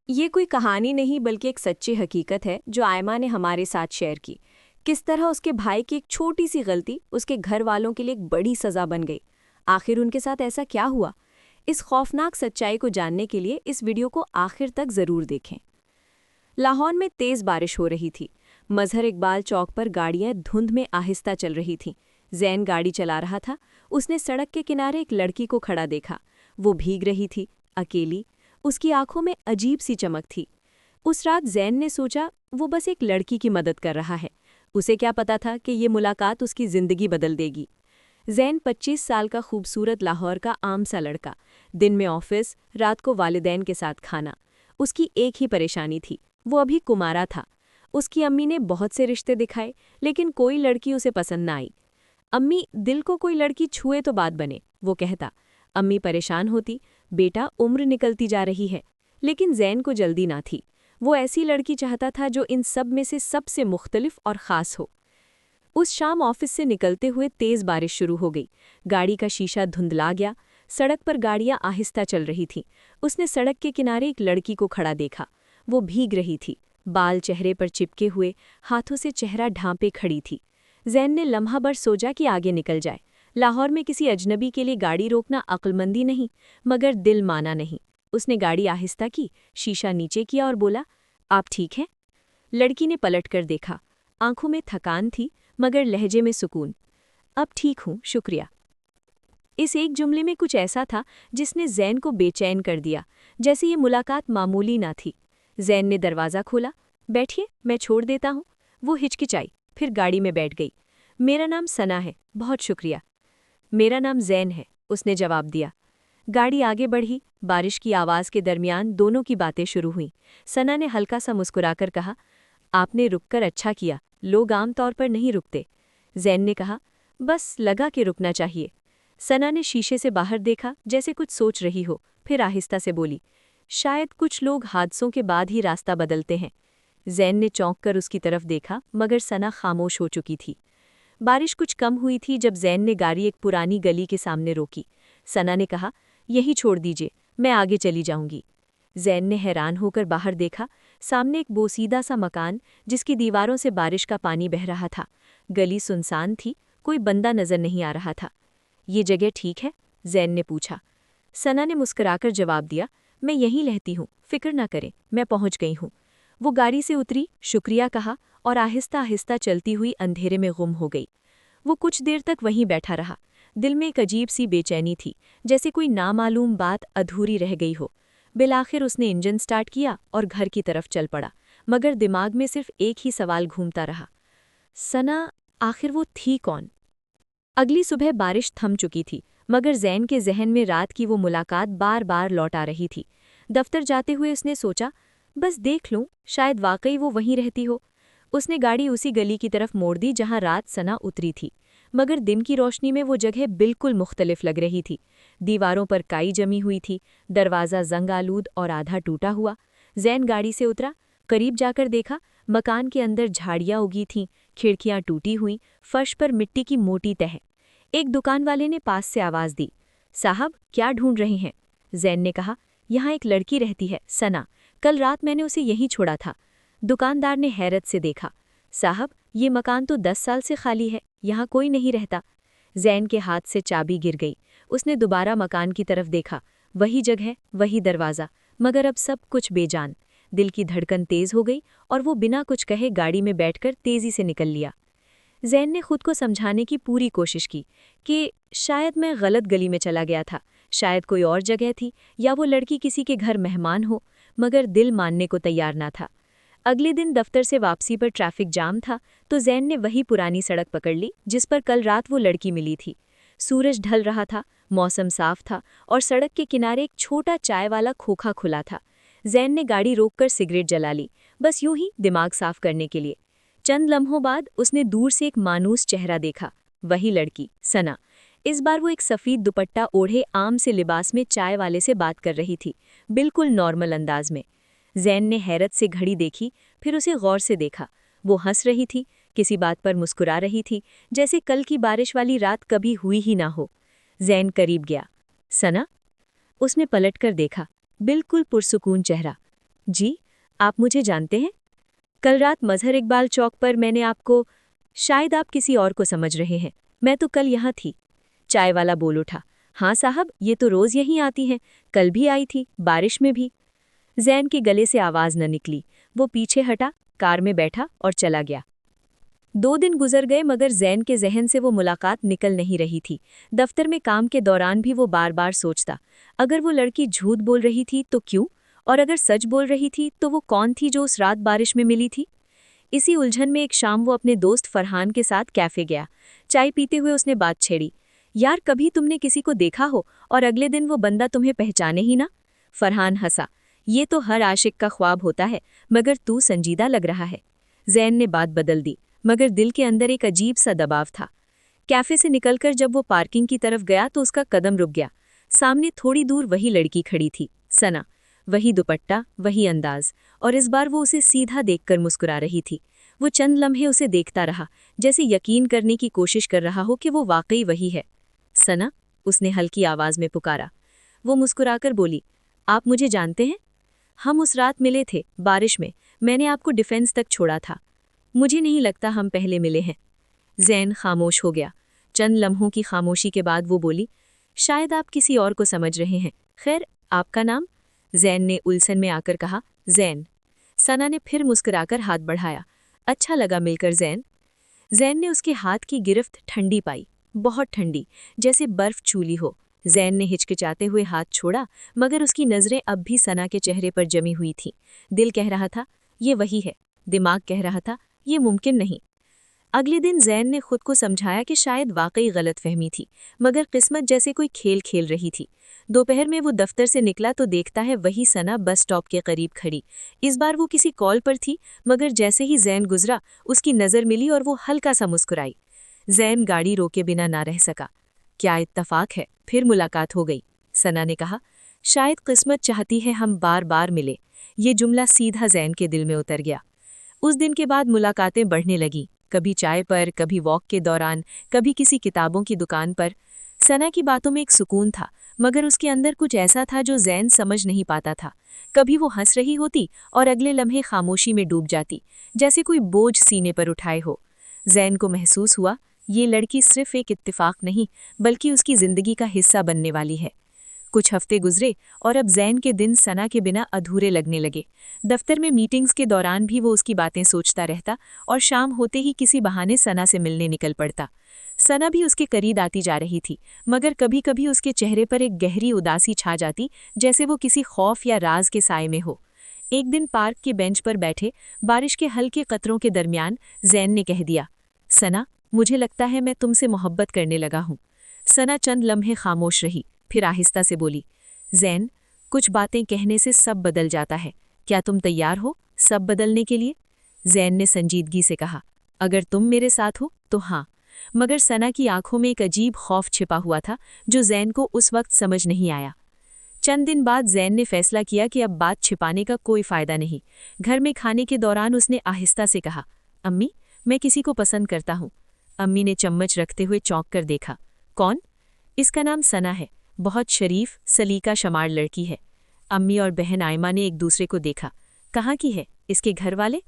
ये कोई कहानी नहीं बल्कि एक सच्ची हकीकत है जो आयमा ने हमारे साथ शेयर की। किस तरह उसके भाई की एक छोटी सी गलती उसके घर वालों के लिए एक बड़ी सज़ा बन गई। आखिर उनके साथ ऐसा क्या हुआ? इस खौफनाक सच्चाई को जानने के लिए इस वीडियो को आखिर तक ज़रूर देखें। लाहौर में तेज़ बारिश हो रही थी। मजहर इकबाल चौक पर गाड़ियां धुंध में आहिस्ता चल रही थीं। जैन गाड़ी चला रहा था। उसने सड़क के किनारे एक लड़की को खड़ा देखा। वो भीग रही थी, अकेली। उसकी आंखों में अजीब सी चमक थी। उस रात जैन ने सोचा वो बस एक लड़की की मदद कर रहा है। उसे क्या पता था कि ये मुलाकात उसकी जिंदगी बदल देगी। जैन 25 साल का खूबसूरत लाहौर का आम सा लड़का। दिन में ऑफिस, रात को वालिदैन के साथ खाना। उसकी एक ही परेशानी थी, वो अभी कुमारा था। उसकी अम्मी ने बहुत से रिश्ते दिखाए, लेकिन कोई लड़की उसे पसंद ना आई। अम्मी, दिल को कोई लड़की छुए तो बात बने, वो कहता। अम्मी परेशान होती, बेटा उम्र निकलती जा रही है। लेकिन जैन को जल्दी ना थी। वो ऐसी लड़की चाहता था जो इन सब में से सबसे मुख्तलिफ और ख़ास हो। उस शाम ऑफिस से निकलते हुए तेज़ बारिश शुरू हो गई। गाड़ी का शीशा धुंधला गया। सड़क पर गाड़ियां आहिस्ता चल रही थीं। उसने सड़क के किनारे एक लड़की को खड़ा देखा। वो भीग रही थी, बाल चेहरे पर चिपके हुए, हाथों से चेहरा ढांपे खड़ी थी। जैन ने लम्हा भर सोचा कि आगे निकल जाए। लाहौर में किसी अजनबी के लिए गाड़ी रोकना अक्लमंदी नहीं, मगर दिल माना नहीं। उसने गाड़ी आहिस्ता की, शीशा नीचे किया और बोला, आप ठीक हैं? लड़की ने पलट कर देखा। आंखों में थकान थी, मगर लहजे में सुकून। अब ठीक हूँ, शुक्रिया। इस एक जुमले में कुछ ऐसा था जिसने जैन को बेचैन कर दिया, जैसे ये मुलाकात मामूली ना थी। जैन ने दरवाज़ा खोला। बैठिए, मैं छोड़ देता हूँ। वो हिचकिचाई, फिर गाड़ी में बैठ गई। मेरा नाम सना है, बहुत शुक्रिया। मेरा नाम जैन है, उसने जवाब दिया। गाड़ी आगे बढ़ी। बारिश की आवाज़ के दरमियान दोनों की बातें शुरू हुईं। सना ने हल्का सा मुस्कुराकर कहा, आपने रुककर अच्छा किया, लोग आमतौर पर नहीं रुकते। जैन ने कहा, बस लगा कि रुकना चाहिए। सना ने शीशे से बाहर देखा, जैसे कुछ सोच रही हो, फिर आहिस्ता से बोली, शायद कुछ लोग हादसों के बाद ही रास्ता बदलते हैं। जैन ने चौंक कर उसकी तरफ देखा, मगर सना खामोश हो चुकी थी। बारिश कुछ कम हुई थी जब जैन ने गाड़ी एक पुरानी गली के सामने रोकी। सना ने कहा, यही छोड़ दीजिए, मैं आगे चली जाऊंगी। जैन ने हैरान होकर बाहर देखा। सामने एक बोसीदा सा मकान, जिसकी दीवारों से बारिश का पानी बह रहा था। गली सुनसान थी, कोई बंदा नजर नहीं आ रहा था। ये जगह ठीक है? जैन ने पूछा। सना ने मुस्कुराकर जवाब दिया, मैं यहीं रहती हूँ, फिक्र ना करें, मैं पहुँच गई हूँ। वो गाड़ी से उतरी, शुक्रिया कहा और आहिस्ता आहिस्ता चलती हुई अंधेरे में गुम हो गई। वो कुछ देर तक वहीं बैठा रहा। दिल में एक अजीब सी बेचैनी थी, जैसे कोई नामालूम बात अधूरी रह गई हो। बिलाखिर उसने इंजन स्टार्ट किया और घर की तरफ चल पड़ा, मगर दिमाग में सिर्फ एक ही सवाल घूमता रहा, सना, आखिर वो थी कौन? अगली सुबह बारिश थम चुकी थी, मगर जैन के जहन में रात की वो मुलाकात बार बार लौट आ रही थी। दफ्तर जाते हुए उसने सोचा, बस देख लूं, शायद वाकई वो वहीं रहती हो। उसने गाड़ी उसी गली की तरफ मोड़ दी जहां रात सना उतरी थी, मगर दिन की रोशनी में वो जगह बिल्कुल मुख्तलिफ लग रही थी। दीवारों पर काई जमी हुई थी, दरवाज़ा जंग आलूद और आधा टूटा हुआ। जैन गाड़ी से उतरा, करीब जाकर देखा, मकान के अंदर झाड़ियाँ उगी थीं, खिड़कियाँ टूटी हुईं, फर्श पर मिट्टी की मोटी तह। एक दुकान वाले ने पास से आवाज़ दी, साहब, क्या ढूंढ रहे हैं? जैन ने कहा, यहाँ एक लड़की रहती है, सना। कल रात मैंने उसे यहीं छोड़ा था। दुकानदार ने हैरत से देखा, साहब, ये मकान तो 10 साल से खाली है, यहाँ कोई नहीं रहता। जैन के हाथ से चाबी गिर गई। उसने दोबारा मकान की तरफ देखा, वही जगह, वही दरवाज़ा, मगर अब सब कुछ बेजान। दिल की धड़कन तेज हो गई और वो बिना कुछ कहे गाड़ी में बैठकर तेजी से निकल लिया। जैन ने खुद को समझाने की पूरी कोशिश की कि शायद मैं गलत गली में चला गया था, शायद कोई और जगह थी, या वो लड़की किसी के घर मेहमान हो, मगर दिल मानने को तैयार ना था। अगले दिन दफ्तर से वापसी पर ट्रैफिक जाम था, तो जैन ने वही पुरानी सड़क पकड़ ली जिस पर कल रात वो लड़की मिली थी। सूरज ढल रहा था, मौसम साफ था और सड़क के किनारे एक छोटा चाय वाला खोखा खुला था। जैन ने गाड़ी रोककर सिगरेट जला ली, बस यूं ही दिमाग साफ करने के लिए। चंद लम्हों बाद उसने दूर से एक मानूस चेहरा देखा, वही लड़की, सना। इस बार वो एक सफ़ेद दुपट्टा ओढ़े आम से लिबास में चाय वाले से बात कर रही थी, बिल्कुल नॉर्मल अंदाज में। जैन ने हैरत से घड़ी देखी, फिर उसे गौर से देखा। वो हंस रही थी, किसी बात पर मुस्कुरा रही थी, जैसे कल की बारिश वाली रात कभी हुई ही ना हो। जैन करीब गया। सना? उसने पलटकर देखा, बिल्कुल पुरसुकून चेहरा। जी, आप मुझे जानते हैं? कल रात मजहर इकबाल चौक पर मैंने आपको। शायद आप किसी और को समझ रहे हैं। मैं तो कल यहाँ थी। चाय वाला बोल उठा। हाँ साहब, ये तो रोज यहीं आती हैं। कल भी आई थी, बारिश में भी। जैन के गले से आवाज न निकली। वो पीछे हटा, कार में बैठा और चला गया। 2 दिन गुजर गए मगर जैन के जहन से वो मुलाकात निकल नहीं रही थी। दफ्तर में काम के दौरान भी वो बार बार सोचता, अगर वो लड़की झूठ बोल रही थी तो क्यों, और अगर सच बोल रही थी तो वो कौन थी जो उस रात बारिश में मिली थी। इसी उलझन में एक शाम वो अपने दोस्त फरहान के साथ कैफे गया। चाय पीते हुए उसने बात छेड़ी। यार, कभी तुमने किसी को देखा हो और अगले दिन वो बंदा तुम्हें पहचाने ही ना। फरहान हंसा। ये तो हर आशिक का ख्वाब होता है, मगर तू संजीदा लग रहा है। जैन ने बात बदल दी, मगर दिल के अंदर एक अजीब सा दबाव था। कैफे से निकलकर जब वो पार्किंग की तरफ गया तो उसका कदम रुक गया। सामने थोड़ी दूर वही लड़की खड़ी थी, सना। वही दुपट्टा, वही अंदाज, और इस बार वो उसे सीधा देखकर मुस्कुरा रही थी। वो चंद लम्हे उसे देखता रहा, जैसे यकीन करने की कोशिश कर रहा हो कि वो वाकई वही है। सना, उसने हल्की आवाज में पुकारा। वो मुस्कुराकर बोली, आप मुझे जानते हैं? हम उस रात मिले थे, बारिश में। मैंने आपको डिफेंस तक छोड़ा था। मुझे नहीं लगता हम पहले मिले हैं। जैन खामोश हो गया। चंद लम्हों की खामोशी के बाद वो बोली, शायद आप किसी और को समझ रहे हैं। खैर, आपका नाम? जैन ने उलझन में आकर कहा, जैन। सना ने फिर मुस्कुराकर हाथ बढ़ाया। अच्छा लगा मिलकर जैन। जैन ने उसके हाथ की गिरफ्त ठंडी पाई, बहुत ठंडी, जैसे बर्फ चूली हो। जैन ने हिचकिचाते हुए हाथ छोड़ा, मगर उसकी नज़रें अब भी सना के चेहरे पर जमी हुई थीं। दिल कह रहा था, ये वही है। दिमाग कह रहा था, ये मुमकिन नहीं। अगले दिन जैन ने खुद को समझाया कि शायद वाकई गलतफहमी थी, मगर किस्मत जैसे कोई खेल खेल रही थी। दोपहर में वो दफ्तर से निकला तो देखता है वही सना बस स्टॉप के करीब खड़ी। इस बार वो किसी कॉल पर थी, मगर जैसे ही जैन गुजरा उसकी नज़र मिली और वो हल्का सा मुस्कुराई। जैन गाड़ी रोके बिना ना रह सका। क्या इत्तफाक है, फिर मुलाकात हो गई। सना ने कहा, शायद किस्मत चाहती है हम बार बार मिले। ये जुमला सीधा जैन के दिल में उतर गया। उस दिन के बाद मुलाकातें बढ़ने लगीं, कभी चाय पर, कभी वॉक के दौरान, कभी किसी किताबों की दुकान पर। सना की बातों में एक सुकून था, मगर उसके अंदर कुछ ऐसा था जो जैन समझ नहीं पाता था। कभी वो हंस रही होती और अगले लम्हे खामोशी में डूब जाती, जैसे कोई बोझ सीने पर उठाए हो। जैन को महसूस हुआ, ये लड़की सिर्फ एक इत्तेफाक नहीं, बल्कि उसकी जिंदगी का हिस्सा बनने वाली है। कुछ हफ्ते गुजरे और अब जैन के दिन सना के बिना अधूरे लगने लगे। दफ्तर में मीटिंग्स के दौरान भी वो उसकी बातें सोचता रहता और शाम होते ही किसी बहाने सना से मिलने निकल पड़ता। सना भी उसके करीब आती जा रही थी, मगर कभी कभी उसके चेहरे पर एक गहरी उदासी छा जाती, जैसे वो किसी खौफ या राज के साए में हो। एक दिन पार्क के बेंच पर बैठे, बारिश के हल्के कतरों के दरमियान जैन ने कह दिया, सना, मुझे लगता है मैं तुमसे मोहब्बत करने लगा हूँ। सना चंद लम्हे खामोश रही, फिर आहिस्ता से बोली, जैन, कुछ बातें कहने से सब बदल जाता है। क्या तुम तैयार हो सब बदलने के लिए? जैन ने संजीदगी से कहा, अगर तुम मेरे साथ हो तो हाँ। मगर सना की आंखों में एक अजीब खौफ छिपा हुआ था, जो जैन को उस वक्त समझ नहीं आया। चंद दिन बाद जैन ने फैसला किया कि अब बात छिपाने का कोई फायदा नहीं। घर में खाने के दौरान उसने आहिस्ता से कहा, अम्मी, मैं किसी को पसंद करता हूँ। अम्मी ने चम्मच रखते हुए चौंक कर देखा। कौन? इसका नाम सना है, बहुत शरीफ, सलीका शमार लड़की है। अम्मी और बहन आयमा ने एक दूसरे को देखा। कहाँ की है? इसके घर वाले?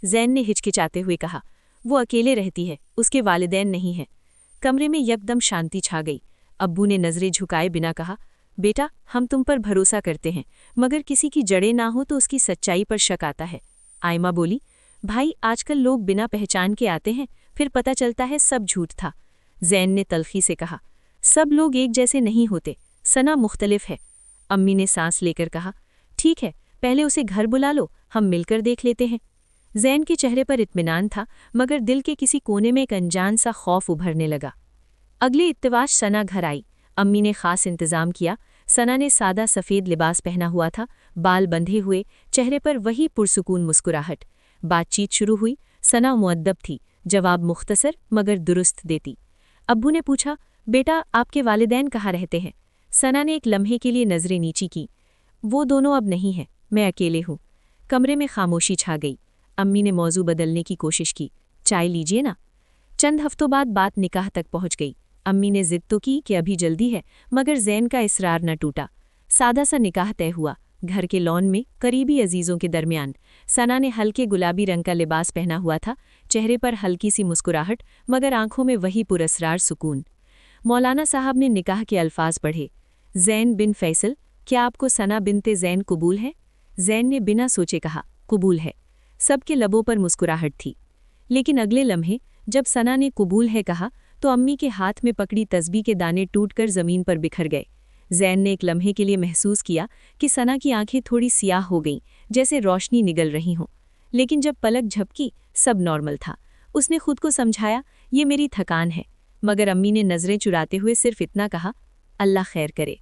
जैन ने हिचकिचाते हुए कहा, वो अकेले रहती है, उसके वालिदैन नहीं हैं। कमरे में यकदम शांति छा गई। अब्बू ने नजरें झुकाए बिना कहा, बेटा, हम तुम पर भरोसा करते हैं, मगर किसी की जड़ें ना हो तो उसकी सच्चाई पर शक आता है। आयमा बोली, भाई, आजकल लोग बिना पहचान के आते हैं, फिर पता चलता है सब झूठ था। जैन ने तल्खी से कहा, सब लोग एक जैसे नहीं होते, सना मुख्तलिफ है। अम्मी ने सांस लेकर कहा, ठीक है, पहले उसे घर बुला लो, हम मिलकर देख लेते हैं। जैन के चेहरे पर इत्मीनान था, मगर दिल के किसी कोने में एक अनजान सा खौफ उभरने लगा। अगले इत्तेवार सना घर आई। अम्मी ने खास इंतजाम किया। सना ने सादा सफ़ेद लिबास पहना हुआ था, बाल बंधे हुए, चेहरे पर वही पुरसुकून मुस्कुराहट। बातचीत शुरू हुई। सना मुअद्दब थी, जवाब मुख्तसर मगर दुरुस्त देती। अब्बू ने पूछा, बेटा, आपके वालिदैन कहाँ रहते हैं? सना ने एक लम्हे के लिए नज़रें नीची की। वो दोनों अब नहीं हैं, मैं अकेले हूँ। कमरे में खामोशी छा गई। अम्मी ने मौजू बदलने की कोशिश की, चाय लीजिए ना। चंद हफ्तों बाद बात निकाह तक पहुंच गई। अम्मी ने जिद तो की कि अभी जल्दी है, मगर जैन का इसरार न टूटा। सादा सा निकाह तय हुआ। घर के लॉन में करीबी अजीजों के दरमियान। सना ने हल्के गुलाबी रंग का लिबास पहना हुआ था, चेहरे पर हल्की सी मुस्कुराहट, मगर आंखों में वही पुरस्रार सुकून। मौलाना साहब ने निकाह के अल्फाज पढ़े, ज़ैन बिन फैसल, क्या आपको सना बिनते ज़ैन कबूल है? ज़ैन ने बिना सोचे कहा, कबूल है। सबके लबों पर मुस्कुराहट थी। लेकिन अगले लम्हे जब सना ने कबूल है कहा तो अम्मी के हाथ में पकड़ी तस्बीह के दाने टूटकर ज़मीन पर बिखर गए। ज़ैन ने एक लम्हे के लिए महसूस किया कि सना की आंखें थोड़ी सियाह हो गईं, जैसे रोशनी निगल रही हों। लेकिन जब पलक झपकी सब नॉर्मल था। उसने खुद को समझाया, ये मेरी थकान है। मगर अम्मी ने नज़रें चुराते हुए सिर्फ इतना कहा, अल्लाह खैर करे।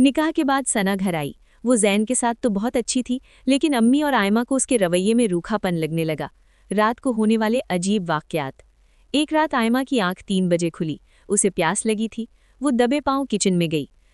निकाह के बाद सना घर आई। वो ज़ैन के साथ तो बहुत अच्छी थी, लेकिन अम्मी और आयमा को उसके रवैये में रूखापन लगने लगा। रात को होने वाले अजीब वाक़यात। एक रात आयमा की आंख 3 बजे खुली। उसे प्यास लगी थी। वो दबे पांव किचन में गई।